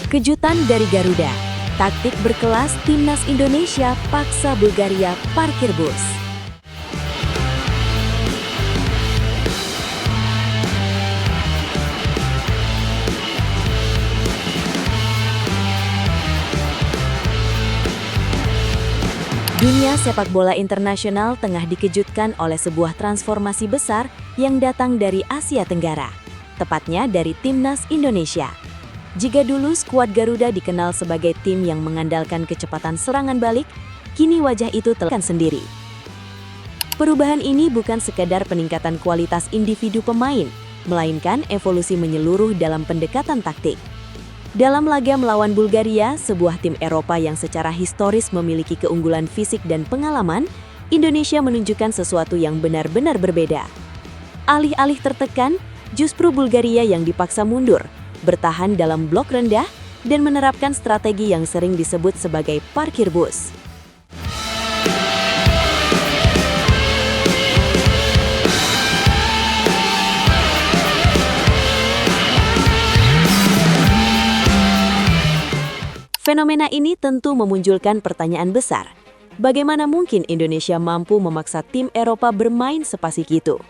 Kejutan dari Garuda, taktik berkelas Timnas Indonesia paksa Bulgaria parkir bus. Dunia sepak bola internasional tengah dikejutkan oleh sebuah transformasi besar yang datang dari Asia Tenggara, tepatnya dari Timnas Indonesia. Jika dulu skuad Garuda dikenal sebagai tim yang mengandalkan kecepatan serangan balik, kini wajah itu telah sendiri. Perubahan ini bukan sekadar peningkatan kualitas individu pemain, melainkan evolusi menyeluruh dalam pendekatan taktik. Dalam laga melawan Bulgaria, sebuah tim Eropa yang secara historis memiliki keunggulan fisik dan pengalaman, Indonesia menunjukkan sesuatu yang benar-benar berbeda. Alih-alih tertekan, justru Bulgaria yang dipaksa mundur, bertahan dalam blok rendah, dan menerapkan strategi yang sering disebut sebagai parkir bus. Fenomena ini tentu memunculkan pertanyaan besar. Bagaimana mungkin Indonesia mampu memaksa tim Eropa bermain sepasif itu?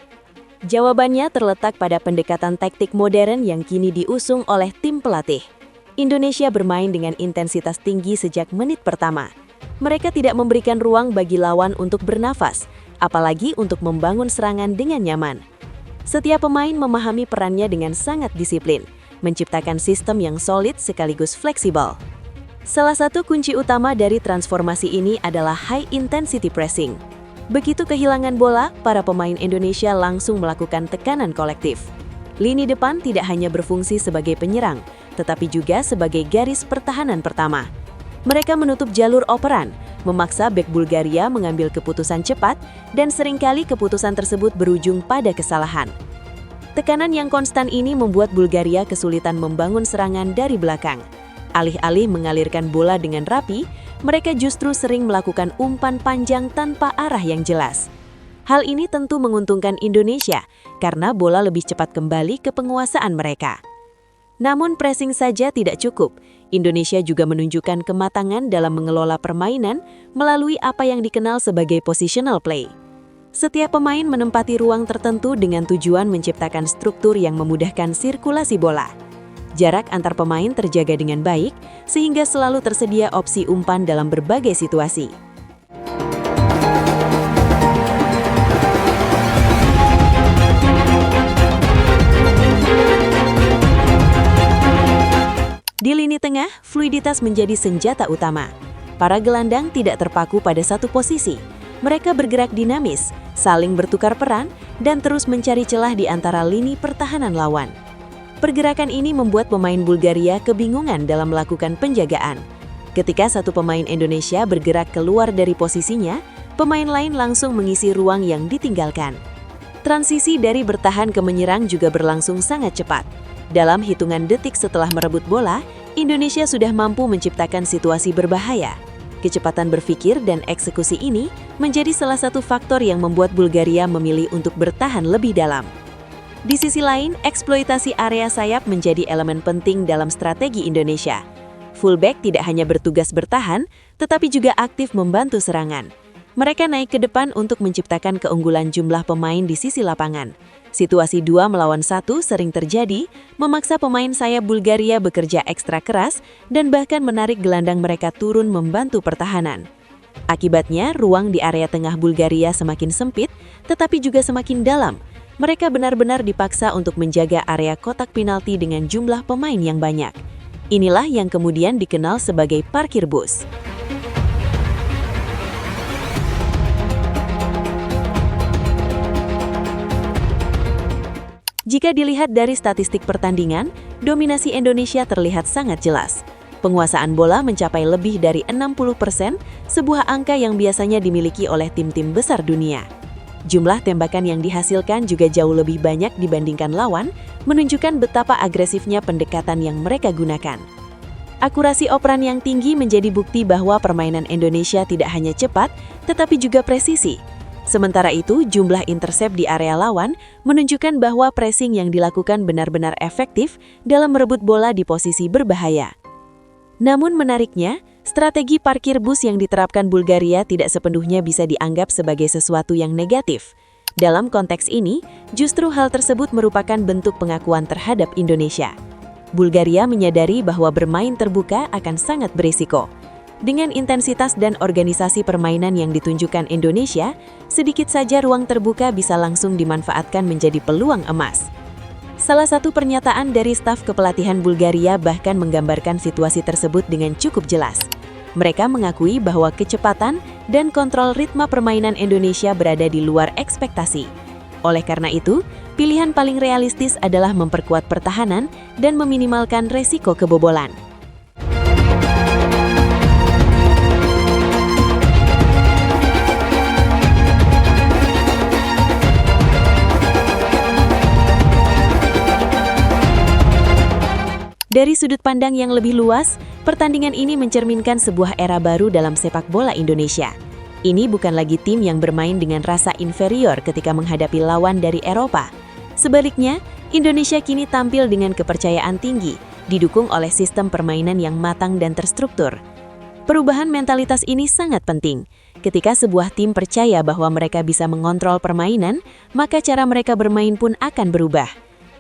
Jawabannya terletak pada pendekatan taktik modern yang kini diusung oleh tim pelatih. Indonesia bermain dengan intensitas tinggi sejak menit pertama. Mereka tidak memberikan ruang bagi lawan untuk bernafas, apalagi untuk membangun serangan dengan nyaman. Setiap pemain memahami perannya dengan sangat disiplin, menciptakan sistem yang solid sekaligus fleksibel. Salah satu kunci utama dari transformasi ini adalah high intensity pressing. Begitu kehilangan bola, para pemain Indonesia langsung melakukan tekanan kolektif. Lini depan tidak hanya berfungsi sebagai penyerang, tetapi juga sebagai garis pertahanan pertama. Mereka menutup jalur operan, memaksa bek Bulgaria mengambil keputusan cepat, dan seringkali keputusan tersebut berujung pada kesalahan. Tekanan yang konstan ini membuat Bulgaria kesulitan membangun serangan dari belakang. Alih-alih mengalirkan bola dengan rapi, mereka justru sering melakukan umpan panjang tanpa arah yang jelas. Hal ini tentu menguntungkan Indonesia karena bola lebih cepat kembali ke penguasaan mereka. Namun pressing saja tidak cukup. Indonesia juga menunjukkan kematangan dalam mengelola permainan melalui apa yang dikenal sebagai positional play. Setiap pemain menempati ruang tertentu dengan tujuan menciptakan struktur yang memudahkan sirkulasi bola. Jarak antar pemain terjaga dengan baik, sehingga selalu tersedia opsi umpan dalam berbagai situasi. Di lini tengah, fluiditas menjadi senjata utama. Para gelandang tidak terpaku pada satu posisi. Mereka bergerak dinamis, saling bertukar peran, dan terus mencari celah di antara lini pertahanan lawan. Pergerakan ini membuat pemain Bulgaria kebingungan dalam melakukan penjagaan. Ketika satu pemain Indonesia bergerak keluar dari posisinya, pemain lain langsung mengisi ruang yang ditinggalkan. Transisi dari bertahan ke menyerang juga berlangsung sangat cepat. Dalam hitungan detik setelah merebut bola, Indonesia sudah mampu menciptakan situasi berbahaya. Kecepatan berpikir dan eksekusi ini menjadi salah satu faktor yang membuat Bulgaria memilih untuk bertahan lebih dalam. Di sisi lain, eksploitasi area sayap menjadi elemen penting dalam strategi Indonesia. Fullback tidak hanya bertugas bertahan, tetapi juga aktif membantu serangan. Mereka naik ke depan untuk menciptakan keunggulan jumlah pemain di sisi lapangan. Situasi 2 melawan 1 sering terjadi, memaksa pemain sayap Bulgaria bekerja ekstra keras dan bahkan menarik gelandang mereka turun membantu pertahanan. Akibatnya, ruang di area tengah Bulgaria semakin sempit, tetapi juga semakin dalam. Mereka benar-benar dipaksa untuk menjaga area kotak penalti dengan jumlah pemain yang banyak. Inilah yang kemudian dikenal sebagai parkir bus. Jika dilihat dari statistik pertandingan, dominasi Indonesia terlihat sangat jelas. Penguasaan bola mencapai lebih dari 60%, sebuah angka yang biasanya dimiliki oleh tim-tim besar dunia. Jumlah tembakan yang dihasilkan juga jauh lebih banyak dibandingkan lawan, menunjukkan betapa agresifnya pendekatan yang mereka gunakan. Akurasi operan yang tinggi menjadi bukti bahwa permainan Indonesia tidak hanya cepat, tetapi juga presisi. Sementara itu, jumlah intercept di area lawan menunjukkan bahwa pressing yang dilakukan benar-benar efektif dalam merebut bola di posisi berbahaya. Namun menariknya, strategi parkir bus yang diterapkan Bulgaria tidak sepenuhnya bisa dianggap sebagai sesuatu yang negatif. Dalam konteks ini, justru hal tersebut merupakan bentuk pengakuan terhadap Indonesia. Bulgaria menyadari bahwa bermain terbuka akan sangat berisiko. Dengan intensitas dan organisasi permainan yang ditunjukkan Indonesia, sedikit saja ruang terbuka bisa langsung dimanfaatkan menjadi peluang emas. Salah satu pernyataan dari staf kepelatihan Bulgaria bahkan menggambarkan situasi tersebut dengan cukup jelas. Mereka mengakui bahwa kecepatan dan kontrol ritme permainan Indonesia berada di luar ekspektasi. Oleh karena itu, pilihan paling realistis adalah memperkuat pertahanan dan meminimalkan resiko kebobolan. Dari sudut pandang yang lebih luas, pertandingan ini mencerminkan sebuah era baru dalam sepak bola Indonesia. Ini bukan lagi tim yang bermain dengan rasa inferior ketika menghadapi lawan dari Eropa. Sebaliknya, Indonesia kini tampil dengan kepercayaan tinggi, didukung oleh sistem permainan yang matang dan terstruktur. Perubahan mentalitas ini sangat penting. Ketika sebuah tim percaya bahwa mereka bisa mengontrol permainan, maka cara mereka bermain pun akan berubah.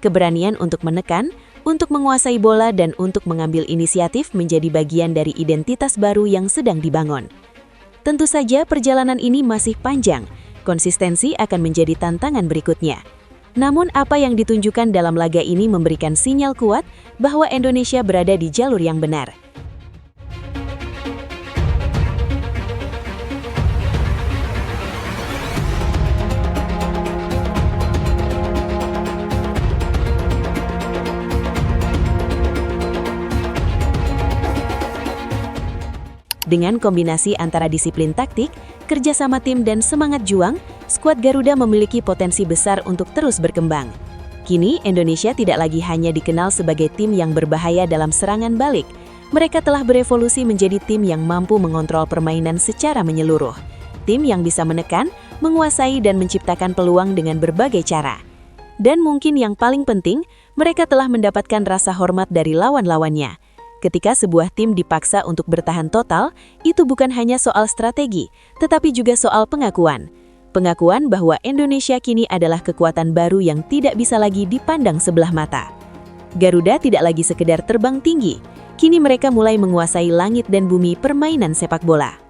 Keberanian untuk menekan, untuk menguasai bola dan untuk mengambil inisiatif menjadi bagian dari identitas baru yang sedang dibangun. Tentu saja perjalanan ini masih panjang, konsistensi akan menjadi tantangan berikutnya. Namun apa yang ditunjukkan dalam laga ini memberikan sinyal kuat bahwa Indonesia berada di jalur yang benar. Dengan kombinasi antara disiplin taktik, kerjasama tim dan semangat juang, skuad Garuda memiliki potensi besar untuk terus berkembang. Kini, Indonesia tidak lagi hanya dikenal sebagai tim yang berbahaya dalam serangan balik. Mereka telah berevolusi menjadi tim yang mampu mengontrol permainan secara menyeluruh. Tim yang bisa menekan, menguasai dan menciptakan peluang dengan berbagai cara. Dan mungkin yang paling penting, mereka telah mendapatkan rasa hormat dari lawan-lawannya. Ketika sebuah tim dipaksa untuk bertahan total, itu bukan hanya soal strategi, tetapi juga soal pengakuan. Pengakuan bahwa Indonesia kini adalah kekuatan baru yang tidak bisa lagi dipandang sebelah mata. Garuda tidak lagi sekedar terbang tinggi, kini mereka mulai menguasai langit dan bumi permainan sepak bola.